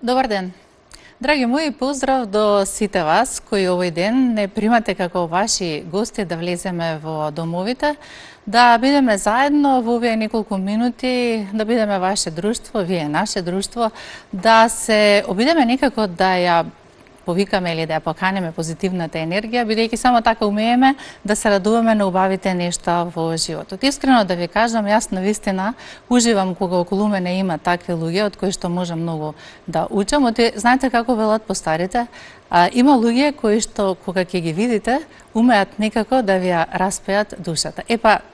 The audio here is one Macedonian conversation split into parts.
Добар ден. Драги мои, поздрав до сите вас кои овој ден не примате како ваши гости да влеземе во домовите, да бидеме заедно во овие неколку минути, да бидеме ваше друштво, вие наше друштво, да се обидеме некако да ја повикаме или да ја поканеме позитивната енергија, бидејќи само така умееме да се радуваме на убавите нешта во животот. Искрено да ви кажам, јас навистина уживам кога околу мене има такви луѓе од кои што можам многу да учам. Знаете како велат постарите? Има луѓе кои што кога ќе ги видите, умеат некако да ви ја распеат душата.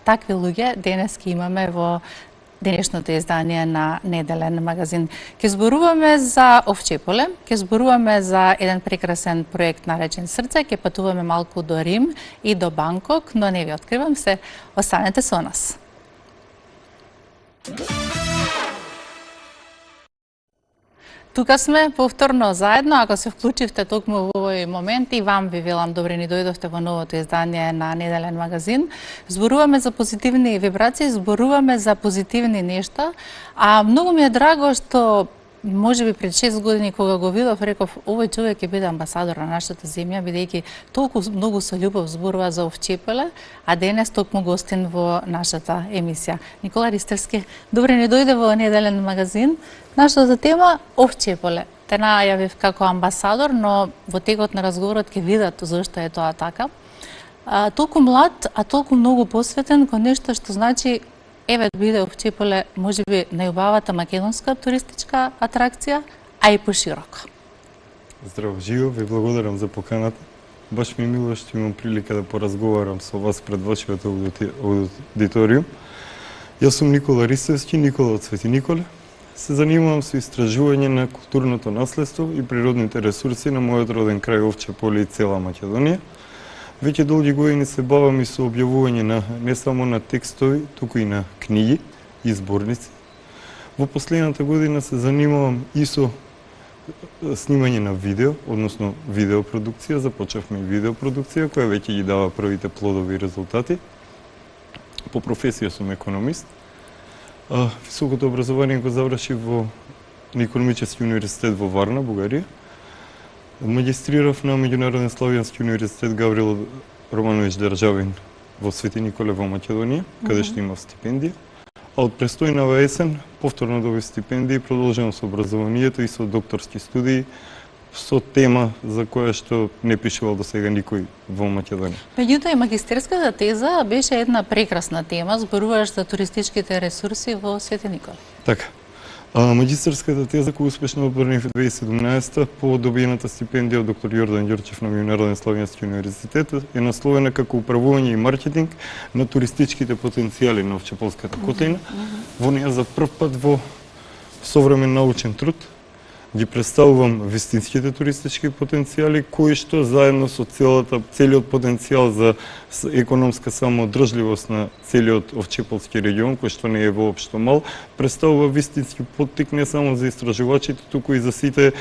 Такви луѓе денес ќе имаме во денешното издание на Неделен магазин. Ке зборуваме за овче поле, ке зборуваме за еден прекрасен проект наречен Срце, ке патуваме малку до Рим и до Банкок, но не ви откривам се, останете со нас. Тука сме повторно заедно, ако се вклучивте токму во овој момент и вам ви велам добре ни дојдовте во новото издание на Неделен магазин. Зборуваме за позитивни вибрации, зборуваме за позитивни нешта, а многу ми е драго што можеби пред 6 години кога го видов, реков овој човек ќе биде амбасадор на нашата земја, бидејќи толку многу со љубов зборува за овче поле, а денес токму гостин во нашата емисија. Никола Ристевски, добре ни дојде во Неделен магазин. Нашата тема овче поле. Те најавив како амбасадор, но во текот на разговорот ќе видат зошто е тоа така. Толку млад, а толку многу посветен кон нешто што значи еве биде овче поле можеби најубавата македонска туристичка атракција, а и пошироко. Здраво живо, ви благодарам за поканата. Баш ми е мило што имам прилика да поразговарам со вас пред вашиот аудиториум. Јас сум Никола Ристевски, Никола од Свети Николе. Се занимавам со истражување на културното наследство и природните ресурси на мојот роден крај Овче поле и цела Македонија. Веќе долги години се бавам и со објавување на не само на текстови, туку и на книги и зборници. Во последната година се занимавам и со снимање на видео, односно видеопродукција. Започнавме и видеопродукција која веќе ги дава првите плодови резултати. По професија сум економист. Високото образование го завршив во Економически универзитет во Варна, Бугарија. Магистрирав на Меѓународен славјански универзитет Гаврил Романович Државин во Свети Николе во Македонија, каде што имав стипендија. А од престојнава есен повторно добив стипендија и продолжувам со образованието и со докторски студии со тема за која што не пишувал до сега никој во Македонија. Меѓутоа и магистерската теза беше една прекрасна тема, зборуваш за туристичките ресурси во Свети Николе. Така. Магистерската теза која успешно одбранив 2017 по добиената стипендија од доктор Јордан Ѓорчев на Меѓународен славјански универзитет е насловена како управување и маркетинг на туристичките потенцијали на Овчеполската котлина. Во неја за прв пат во современ научен труд ги представувам вистинските туристички потенцијали, кои што заедно со целиот потенцијал за економска самоодржливост на целиот Овчеполски регион, кој што не е воопшто мал, представува вистински поттик не само за истражувачите, туку и за сите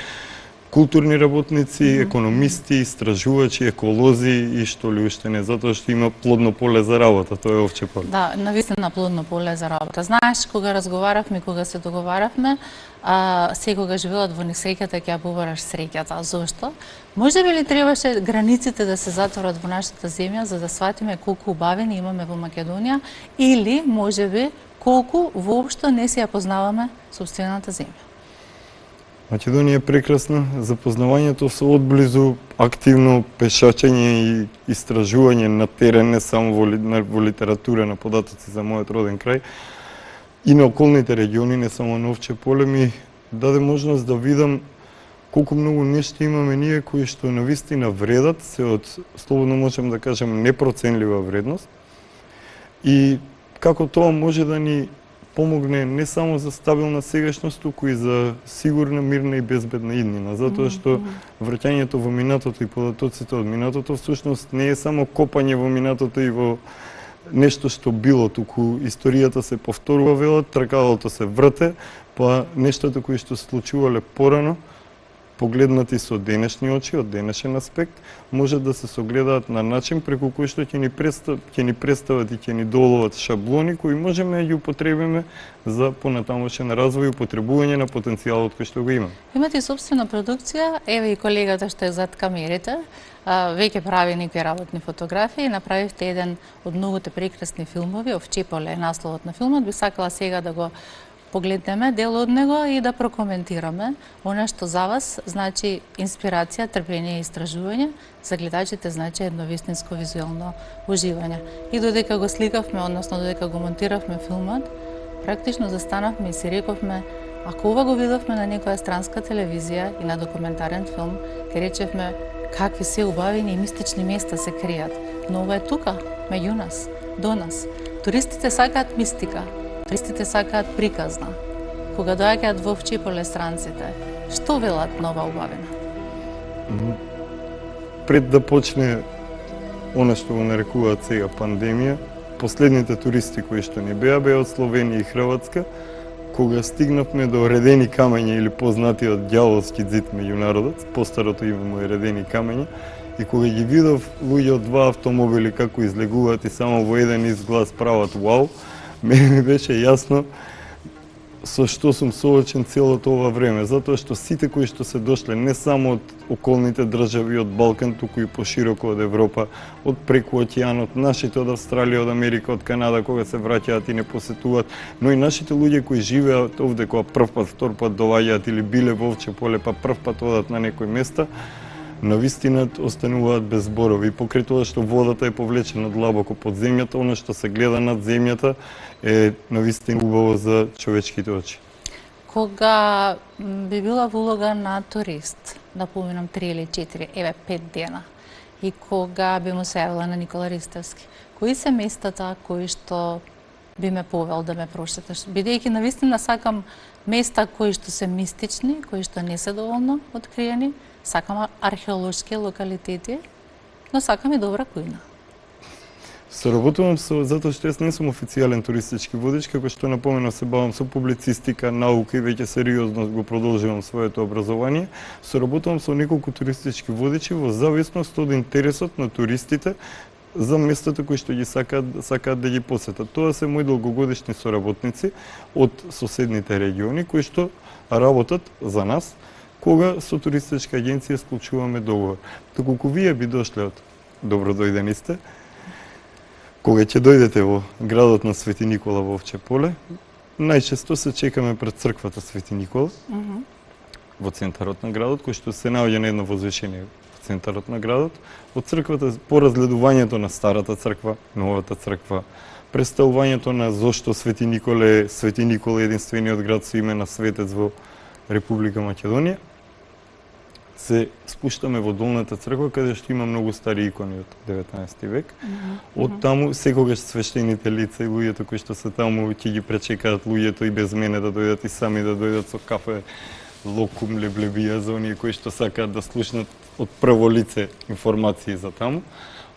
културни работници, економисти, истражувачи, еколози и што ли уште не, затоа што има плодно поле за работа, тоа е Овче поле. Да, навистина плодно поле за работа. Знаеш, кога разговаравме, кога се договаравме, секогаш велат во несреќата ќе ја побараш среќата. Зошто? Може би ли требаше границите да се затворат во нашата земја за да сватиме колку убавени имаме во Македонија или можеби колку воопшто не се ја познаваме сопствената земја? Македонија е прекрасна, запознавањето со одблизу, активно пешачење и истражување на терен, не само во литература, на податоци за мојот роден крај, и на околните региони, не само на Овче поле, ми даде можност да видам колку многу нешта имаме ние кои што навистина вредат, се од, слободно можем да кажем, непроценлива вредност, и како тоа може да ни помогне не само за стабилна сегашност, туку и за сигурна, мирна и безбедна иднина, затоа што враќањето во минатото и податоците од минатото всушност не е само копање во минатото и во нешто што било, туку историјата се повторува, велат, тркалото се врте, па нештата кои што се случувале порано погледнати со денешни очи, од денешен аспект, може да се согледаат на начин преку кој што ќе ни представат и ќе ни доловат шаблони кои можеме да ги употребиме за понатамошен развој и употребување на потенцијалот кој што го има. Имате собствена продукција, еве и колегата што е зад камерите, веќе прави некои работни фотографии, направивте еден од многуте прекрасни филмови, Овчеполе е насловот на филмот, би сакала сега да го погледнеме дел од него и да прокоментираме она што за вас значи инспирација, трпение и истражување, за гледачите значи едно вистинско визуелно уживање. И додека го сликавме, односно додека го монтиравме филмот, практично застанавме и си рековме, ако ова го видовме на некоја странска телевизија и на документарен филм, ке речевме какви се убавени и мистични места се кријат. Но ова е тука, меѓу нас, до нас. Туристите сакаат мистика, туристите сакаат приказна. Кога доаѓаат во Овчеполе странците, што велат на ова убавина? Пред да почне она што го нарекуваат сега пандемија, последните туристи кои што ни беа од Словенија и Хрватска, кога стигнавме до Редени камења или познатиот ѓаволски ѕид меѓу народот, постарото име му е Редени камења, и кога ги видов луѓе од два автомобили како излегуваат и само во еден изглас прават вау, мене ми беше јасно со што сум соочен целото ова време, затоа што сите кои што се дошле не само од околните држави од Балкан, туку и пошироко од Европа, од преку океанот, нашите од Австралија, од Америка, од Канада, кога се враќаат и не посетуваат, но и нашите луѓе кои живеат овде, кога прв пат, втор пат доваѓаат или биле во Овчеполе, па прв пат одат на некој места, навистина остануваат без зборови. Покрај тоа што водата е повлечена длабоко под земјата, она што се гледа над земјата е навистина убаво за човечките очи. Кога би била во улога на турист, да поминам 3 или 4, еве 5 дена, и кога би му се јавила на Никола Ристевски, кои се местата кои што би ме повел да ме прошеташ? Бидејќи навистина сакам места кои што се мистични, кои што не се доволно откриени, сакам археолошки локалитети, но сакам и добра кујна. Соработувам затоа што јас не сум официјален туристички водич, како што напоменав се бавам со публицистика, наука и веќе сериозно го продолжувам своето образование. Соработувам со неколку туристички водичи во зависност од интересот на туристите за местата кои што ги сакаат да ги посетат. Тоа се мои долгогодишни соработници од соседните региони кои што работат за нас кога со туристичка агенција склучуваме договор. Доколку вие би дошле од добро дојдени сте, кога ќе дојдете во градот на Свети Никола во Овчеполе, најчесто се чекаме пред црквата Свети Никола, во центарот на градот, кој што се наоѓа на едно возвишение во центарот на градот. Од црквата, по разгледувањето на старата црква, новата црква, представувањето на зошто Свети Никола е единствениот град со име на светец во Република Македонија, се спуштаме во долната црква, каде што има многу стари икони од 19 век. Од таму секогаш свештените лица и луѓето кои што се таму ќе ги пречекаат луѓето и без мене да дојдат и сами да дојдат со кафе, локум, леблебија за оние кои што сакаат да слушнат од прво лице информации за таму.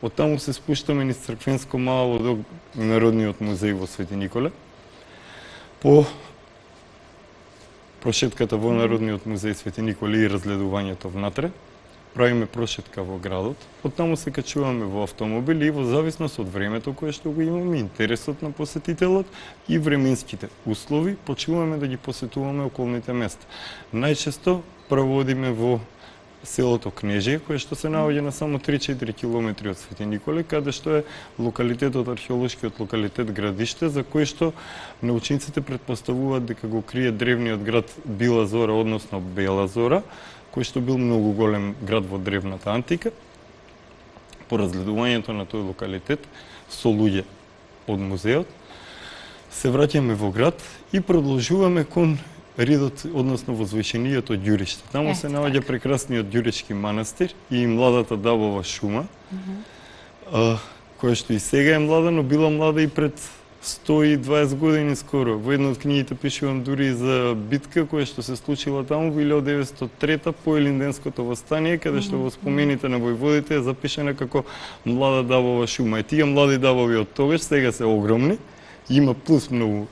Од таму се спуштаме низ Црквенско мало до Народниот музеј во Свети Николе. По прошетката во Народниот музеј Свети Николе и разгледувањето внатре, правиме прошетка во градот, оттаму се качуваме во автомобили и во зависност од времето кое што го имаме, интересот на посетителот и временските услови, почнуваме да ги посетуваме околните места. Најчесто проводиме во селото Кнежие, кое што се наоѓа на само 3-4 километри од Свети Николе, каде што е локалитетот, археолошкиот локалитет Градиште, за кој што научниците претпоставуваат дека го крие древниот град Била Зора, односно Бела Зора, кој што бил многу голем град во древната антика. По разгледувањето на тој локалитет со луѓе од музеот, се враќаме во град и продолжуваме кон ридот, односно возвишенијето Ѓуриште. Таму се наоѓа прекрасниот Ѓурички манастир и младата Дабова шума, која што и сега е млада, но била млада и пред 120 години скоро. Во една од книгите пишувам дури за битка која што се случила таму во 1903 по Елинденското востание, каде што во спомените на војводите е запишана како млада Дабова шума. И тие млади дабови од тогаш сега се огромни, има плюс многу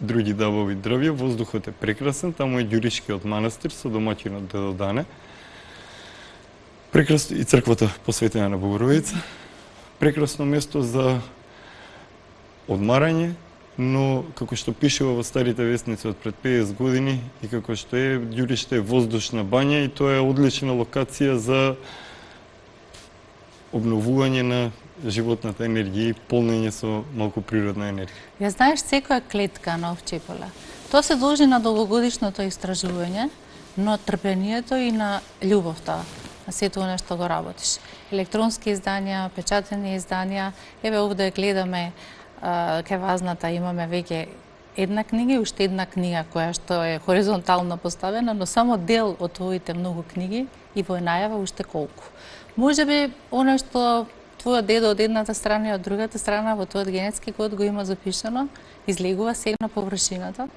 други дабови дрвја, воздухот е прекрасен, таму е Ѓуричкиот манастир со домаќинот Дедо Дане. Прекрасно и црквата посветена на Богородица. Прекрасно место за одмарање, но како што пишува во старите вестници од пред 50 години и како што е, Ѓуриште е воздушна бања и тоа е одлична локација за обновување на животната енергија и полнење со малку природна енергија. Ја знаеш секоја клетка на овче поле. Тоа се должи на долгогодишното истражување, но трпението и на љубовта на сето оно што го работиш. Електронски изданија, печатени изданија, еве овде гледаме кај вазната имаме веќе една книга и уште една книга која што е хоризонтално поставена, но само дел од твоите многу книги и во најава уште колку. Можеби оно што твојот дедо од едната страна и од другата страна во твојот генетски код го има запишано, излегува сега на површината?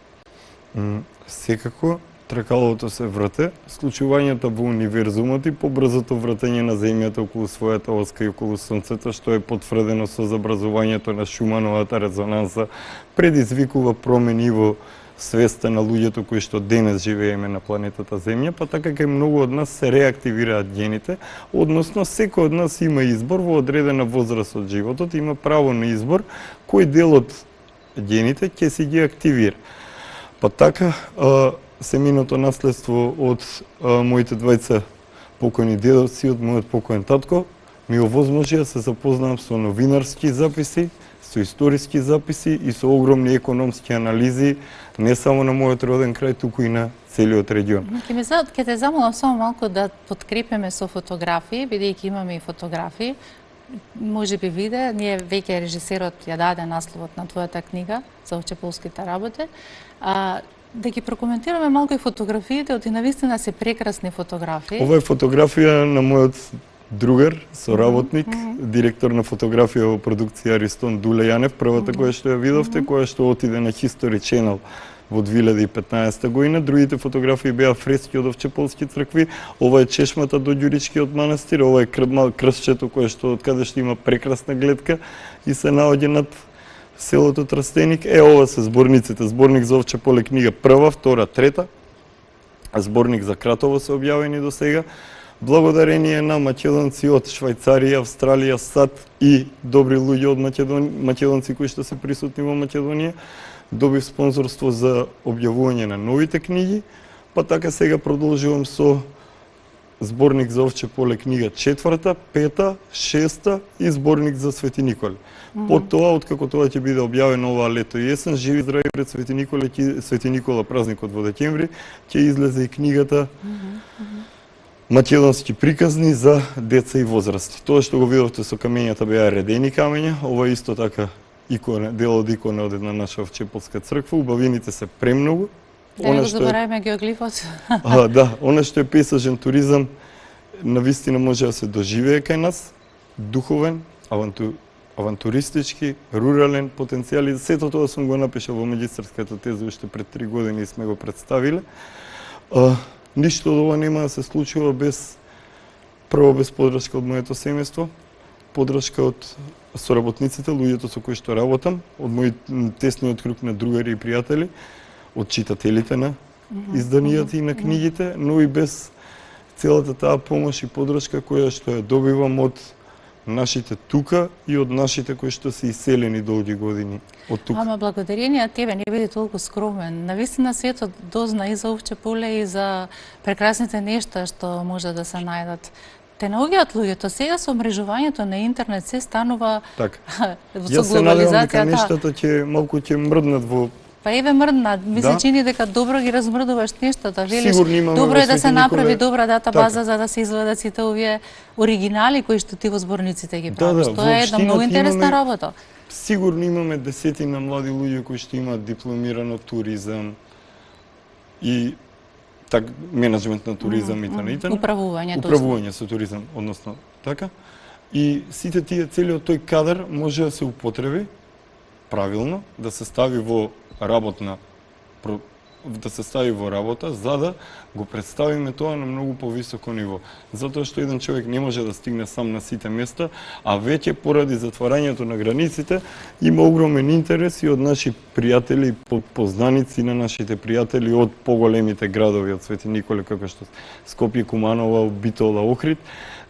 Секако, тркалото се врте, случувањата во универзумот и побрзото вратење на земјата околу својата оска и околу сонцето, што е потврдено со забразувањето на Шумановата резонанса, предизвикува промени во свеста на луѓето кои што денес живееме на планетата Земја, па така кај многу од нас се реактивираат гените, односно секој од нас има избор во одредена возраст од животот, има право на избор кој дел од гените ќе си ги активира. Па така, семејното наследство од моите двајца покојни дедовци, од мојот покојен татко, ми овозможи да се запознам со новинарски записи, со историски записи и со огромни економски анализи, не само на мојот роден крај, туку и на целиот регион. Ќе те замолам само малку да подкрепиме со фотографии, бидејќи имаме и фотографии. Може би виде, ние веќе режисерот ја даде насловот на твојата книга за овчеполските работи. Да ги прокоментираме малку и фотографиите, оти навистина се прекрасни фотографии. Ова е фотографија на мојот другар, соработник, директор на фотографија во продукција Аристон Дуле Јанев, првата која што ја видовте, која што отиде на History Channel во 2015 година. Другите фотографии беа фрески од овчеполски цркви. Ова е чешмата до Ѓуричкиот манастир, ова е крстчето кое што од каде што има прекрасна гледка и се наоѓа над селото Трстеник. Ова се зборниците, зборник за овче поле книга прва, втора, трета. Зборник за Кратово се објавени до сега. Благодарение на македонци од Швајцарија, Австралија, САД и добри луѓе од македонци кои што се присутни во Македонија, добив спонзорство за објавување на новите книги, па така сега продолжувам со зборник за овче поле книга четврта, пета, шеста и зборник за Свети Николе. По тоа, откако тоа ќе биде објавено оваа лето и есен, живи здрави пред Свети Никола празникот во декември, ќе излезе и книгата Македонски приказни за деца и возрасти. Тоа што го видовте со камењата беа редени камења, ова исто така икона, дел од икона од една наша овчеполска црква, убавините се премногу. Да не го забораваме геоглифот. Да, она што е пейсажен туризам, навистина може да се доживее кај нас, духовен, авантуристички, рурален потенцијал и сето тоа сум го напишал во магистарската теза уште пред 3 години и сме го представиле. Ништо од ова нема да се случува без поддршка од моето семејство, поддршка од соработниците, луѓето со кои што работам, од мој тесниот круг на другари и пријатели, од читателите на изданијата и на книгите, но и без целата таа помош и поддршка која што ја добивам од нашите тука и од нашите кои што се иселени долги години од тука. Ама благодарение тебе не биде толку скромен. Навистина светот дозна и за овче поле и за прекрасните нешта што може да се најдат. Те наоѓаат луѓето сега со мрежувањето на интернет се станува така. со глобализацијата. Јас се нештата ќе малку ќе мрднат во. Па еве мрдна, ми се чини дека добро ги размрдуваш нештата, велиш Сигурно добро е да се направи Николе... добра дата база за да се извадат сите овие оригинали кои што ти во зборниците ги правиш. Тоа е една многу интересна работа. Сигурно имаме десетина млади луѓе кои што имаат дипломирано туризам и менеджмент на туризам и т.н. Управување со туризам, односно така. И сите тие, целиот тој кадар може да се употреби правилно, да се стави во работна да се стави во работа, за да го представиме тоа на многу повисоко ниво. Затоа што еден човек не може да стигне сам на сите места, а веќе поради затварањето на границите има огромен интерес и од наши пријатели, познаници на нашите пријатели од поголемите градови, од Свети Николе, како што Скопје, Куманово, Битола, Охрид,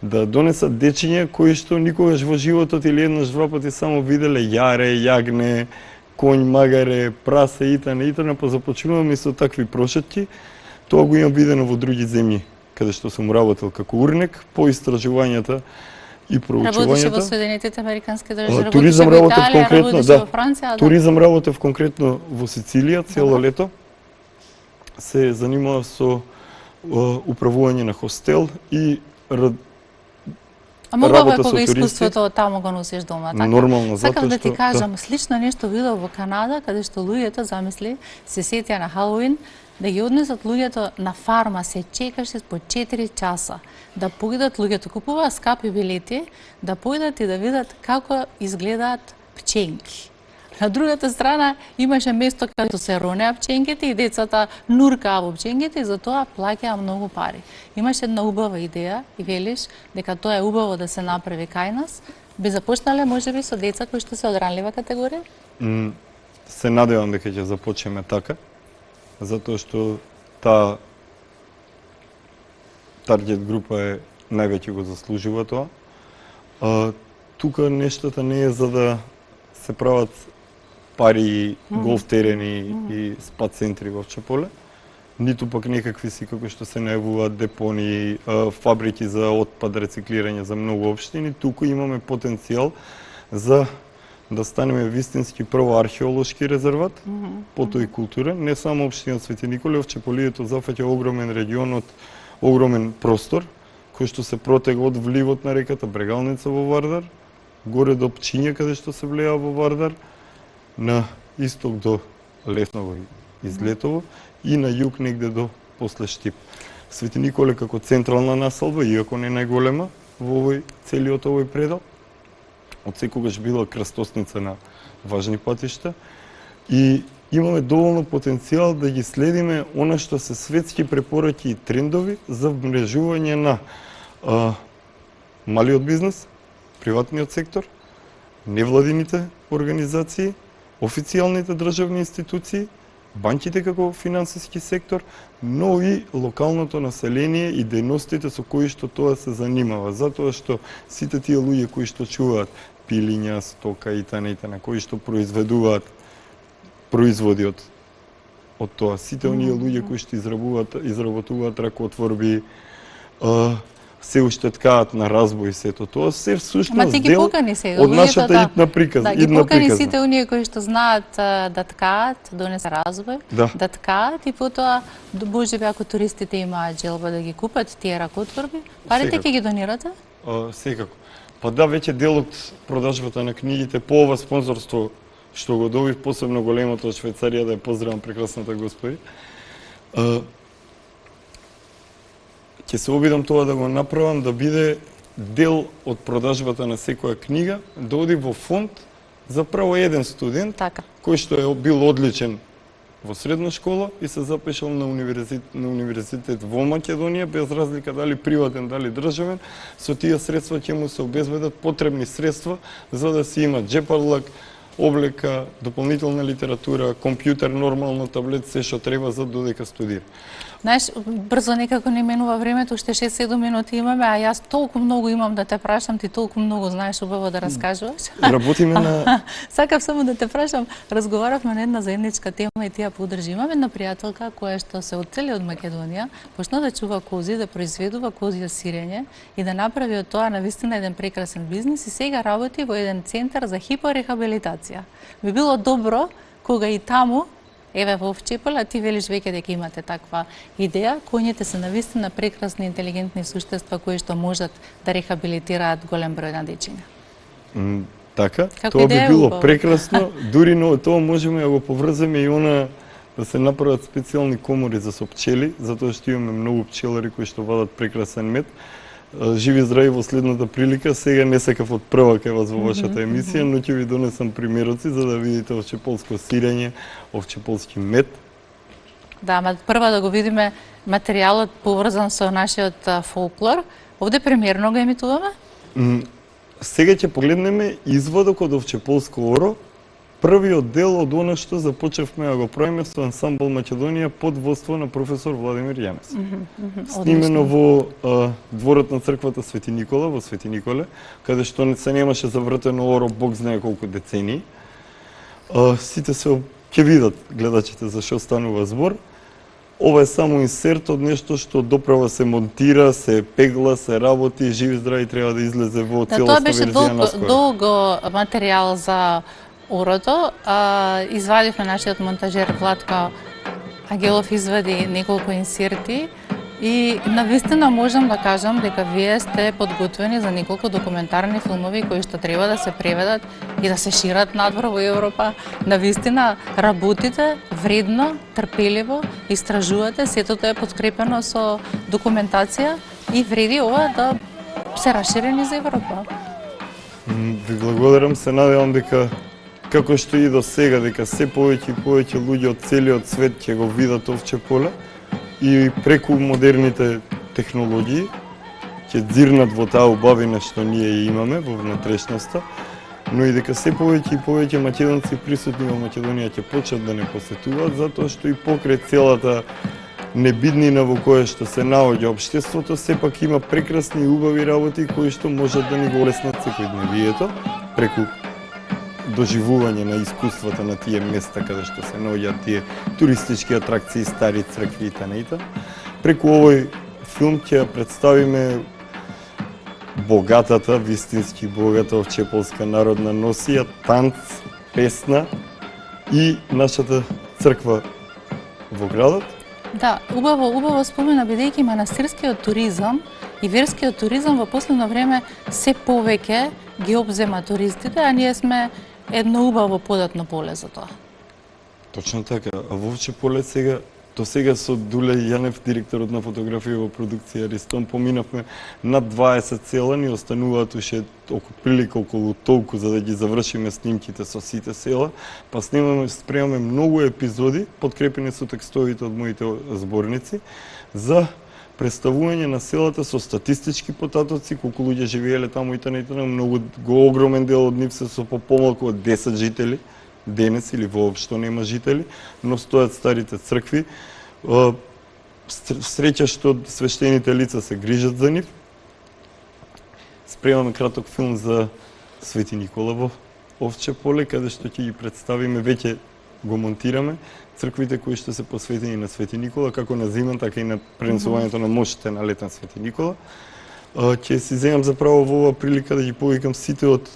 да донесат дечиња кои што никогаш во животот или еднаш два пати само виделе јаре, јагне, конј, магаре, прасе, итана, па започнуваме со такви прошетки. Тоа го имам видено во други земји, каде што сум работел како урник, по истражувањата и проучувањата. Работеше во Соединетите Американски држави, туризам работеше во работев Италија, конкретно, работеше да. во Франција, да. Туризам работев конкретно во Сицилија цело лето. Се занимавав со управување на хостел и А могла работа кога со туристи. искуството таму го носиш дома, така? Нормално, затоа Сакам да ти што- кажам, слично нешто видов во Канада, каде што луѓето, замисли, се сетија на Халоуин, да ги однесат луѓето на фарма, се чекаше по 4 часа, да поидат, луѓето купуваа скапи билети, да поидат и да видат како изгледаат пченки. На другата страна имаше место каде се ронеа пченките и децата нуркаа во пченките и за тоа плаќаа многу пари. Имаше една убава идеја и велиш дека тоа е убаво да се направи кај нас. Би започнале можеби со деца кои што се од ранлива категорија? Се надевам дека ќе започнеме така, затоа што таа таргет група е највеќе го заслужува тоа. Тука нештата не е за да се прават пари, голф терени и спа центри во Чеполе, ниту пак некакви си како што се најавуваат депонии, фабрики за отпад, рециклирање за многу општини. Туку имаме потенцијал за да станеме вистински прво археолошки резерват, потоа и културен, не само општина Свети Николе, Чеполието зафаќа огромен регион од огромен простор, кој што се протега од вливот на реката Брегалница во Вардар, горе до Пчиња каде што се влеа во Вардар, на исток до Лесново и Излетово и на југ негде до после Штип. Свети Николе како централна населба, иако не најголема во овој целиот овој предел, од секогаш била крстосница на важни патишта и имаме доволно потенцијал да ги следиме она што се светски препораки и трендови за вмрежување на малиот бизнес, приватниот сектор, невладините организации, официјалните државни институции, банките како финансиски сектор, но и локалното население и дејностите со кои што тоа се занимава. Затоа што сите тие луѓе кои што чуваат пилиња, стока и тана, кои што произведуваат производи од тоа, сите оние луѓе кои што изработуваат ракотворби, се уште ткаат на разбој сето тоа, се всушност ти ги дел покани сега, од луѓето, нашата да. идна приказна. Да, ги покани сите оние кои што знаат да ткаат, донесе разбој, да ткаат и потоа, боже би ако туристите имаат желба да ги купат тие ракотворби, парите ќе ги донирате? Секако. Па да, веќе дел од продажбата на книгите по ова спонзорство што го добив, посебно големото од Швајцарија, да ја поздравам прекрасната господи, ќе се обидам тоа да го направам, да биде дел од продажбата на секоја книга, да оди во фонд за право еден студент, Така. кој што е бил одличен во средна школа и се запишал на универзитет во Македонија, без разлика дали приватен, дали државен, со тие средства ќе му се обезбедат потребни средства за да си има джепарлак, облека, дополнителна литература, компјутер, нормално таблет, се што треба за додека студира. Знаеш, брзо некако не менува времето, уште 6-7 минути имаме, а јас толку многу имам да те прашам, ти толку многу знаеш убаво да раскажуваш. Работиме на... Сакав само да те прашам, разговаравме на една заедничка тема и тија подржи. Имаме една пријателка која што се оцели од Македонија, почна да чува кози, да произведува козје сирење и да направи од тоа навистина еден прекрасен бизнис и сега работи во еден центар за хипорехабилитација. Би било добро кога и таму еве во Чеполе, ти велиш веќе дека имате таква идеја, коњите се навистина прекрасни интелигентни суштества кои што можат да рехабилитираат голем број на дечиња. Така, Како тоа би идеја било убаво. прекрасно, дури но тоа можеме да го поврземе и она да се направат специјални комори за со пчели, затоа што имаме многу пчелари кои што вадат прекрасен мед. Живи здрави во следната прилика, сега не сакав од прва кај вас во вашата емисија, но ќе ви донесам примероци за да видите овчеполско сирење, овчеполски мед. Да, прво да го видиме материјалот поврзан со нашиот фолклор. Овде премиерно го емитуваме? Сега ќе погледнеме изводок од Овчеполско оро, првиот дел од она што започнавме да го правиме со ансамбл Македонија под водство на професор Владимир Јамес. Снимено во дворот на црквата Свети Никола во Свети Николе, каде што се немаше завртено оро бог знае колку децении. Сите се ќе видат гледачите за што станува збор. Ова е само инсерт од нешто што доправа се монтира, се пегла, се работи, живи здрави треба да излезе во целосна верзија наскоро. Тоа беше долго материјал за орото. Извадивме нашиот монтажер Владко Агелов извади неколку инсерти и навистина можам да кажам дека вие сте подготвени за неколку документарни филмови кои што треба да се преведат и да се шират надвор во Европа. Навистина работите вредно, трпеливо, истражувате, сето тоа е подкрепено со документација и вреди ова да се расширени за Европа. Ви благодарам, се надевам дека како што и до сега, дека се повеќе и повеќе луѓе од целиот свет ќе го видат Овче поле и преку модерните технологии ќе дзирнат во таа убавина што ние имаме во внатрешноста, но и дека се повеќе и повеќе македонци присутни во Македонија ќе почнат да не посетуваат, затоа што и покрај целата небиднина во која што се наоѓа општеството, сепак има прекрасни и убави работи кои што можат да ни го олеснат секојдневието преку доживување на искуствата на тие места каде што се наоѓаат тие туристички атракции, стари цркви и т.н. Преку овој филм ќе представиме богатата, вистински богата овчеполска народна носија, танц, песна и нашата црква во градот. Да, убаво спомена, бидејќи манастирскиот туризам и верскиот туризам во последно време се повеќе ги обзема туристите, а ние сме едно убаво податно поле за тоа. Точно така. А во Овче поле сега, до сега со Дуле Јанев, директорот на фотографија во продукција Аристон, поминавме над 20 села, ни остануваат уште прилика околу толку за да ги завршиме снимките со сите села, па спремаме многу епизоди, подкрепени со текстовите од моите зборници, за представување на селата со статистички потатоци, колку луѓе живееле таму и т.н. Многу огромен дел од нив се со попомалку од 10 жители, денес или воопшто нема жители, но стојат старите цркви. Среќа што свештените лица се грижат за нив. Спремаме краток филм за Свети Никола во Овче поле, каде што ќе ги представиме, веќе го монтираме, црквите кои што се посветени на Свети Никола, како на зимен, така и на пренесувањето на мощите на летен Свети Никола. Ќе си земам заправо во оваа прилика да ги повикам сите од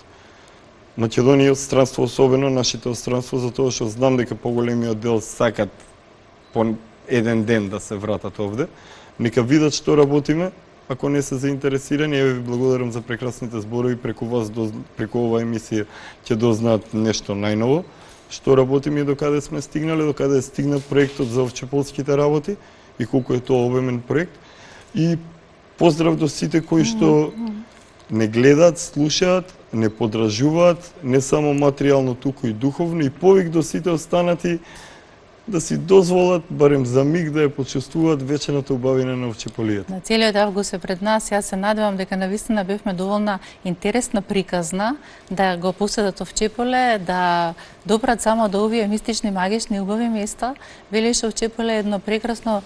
Македонија, од странство особено, нашите од странство, затоа што знам дека поголемиот дел сакат по еден ден да се вратат овде. Нека видат што работиме, ако не се заинтересирани. Еве ви благодарам за прекрасните зборови, преку вас, преку оваа емисија ќе дознаат нешто најново, што работиме и докаде сме стигнале, докаде е стигнат проектот за овчеполските работи и колку е тоа обемен проект. И поздрав до сите кои што не гледаат, слушаат, не подражуваат, не само материјално, туку и духовно, и повик до сите останати да си дозволат, барем за миг, да ја почувствуваат вечената убавина на овчеполијата. На целиот август е пред нас, јас се надевам дека навистина бевме доволна интересна приказна да го посетат Овчеполе, да допрат само до овие мистични, магични, убави места. Велиш Овчеполе е едно прекрасно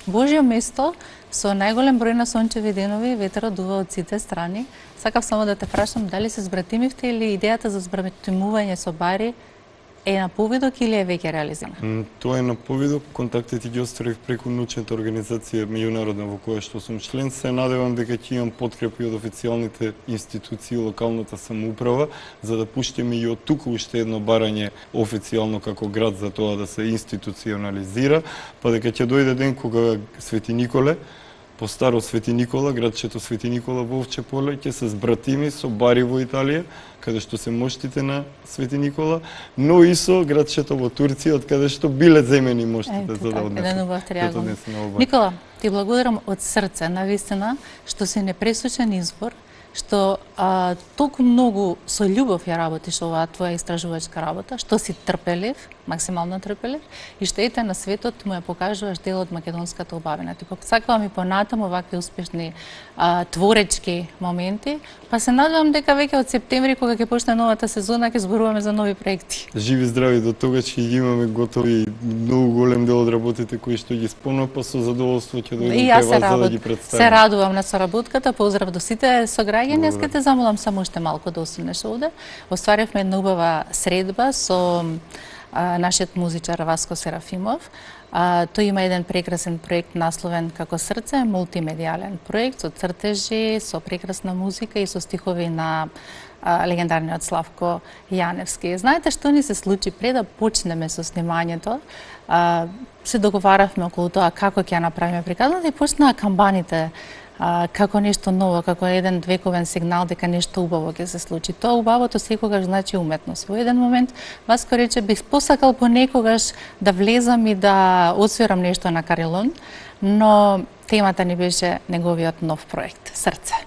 Божјо место со најголем број на сончеви денови, ветерот дува од сите страни. Сакав само да те прашам дали се збратимивте или идејата за збратимување со Бари е на повидок или е веќе реализирана? Тоа е на повидок, контактите ги остварив преку научната организација меѓународна во која што сум член. Се надевам дека ќе имам подкрепа и од официјалните институции, локалната самоуправа, за да пуштиме и од тука уште едно барање официјално како град за тоа да се институционализира, па дека ќе дојде ден кога Свети Николе, по старо Свети Никола, градчето Свети Никола во Овчеполе, ќе се збратими со Бари во Италија, каде што се моштите на Свети Никола, но и со градчето во Турција, од каде што биле земени моштите за да однесеме. Никола, ти благодарам од срце, навистина, што си непресочен избор, што толку многу со љубов ја работиш оваа твоја истражувачка работа, што си трпелив, максимално трпелив и штеите на светот му ја покажуваш дел од македонската убавина. Туку сакавам и понатаму вакви успешни творечки моменти, па се надевам дека веќе од септември кога ќе почне новата сезона ќе зборуваме за нови проекти. Живи здрави до тогаш ќе ги имаме готови многу голем дел од работите кои што ги спомнав, па со задоволство ќе дојдам кај вас за да ги представам. Се радувам на соработката, поздрав до сите сограѓани. Јас ќе те замолам само уште малку да останеш овде. Остваривме една убава средба со нашиот музичар Васко Серафимов. Тој има еден прекрасен проект насловен како Срце, мултимедијален проект со цртежи, со прекрасна музика и со стихови на легендарниот Славко Јаневски. Знаете што ни се случи пред да почнеме со снимањето? Се договаравме околу тоа како ќе ја направиме приказната и почнаа камбаните како нешто ново, како еден вековен сигнал дека нешто убаво ќе се случи. Тоа убавото секогаш значи уметност. Во еден момент Васко рече бих посакал понекогаш да влезам и да освирам нешто на Карелон, но темата ни беше неговиот нов проект Срце.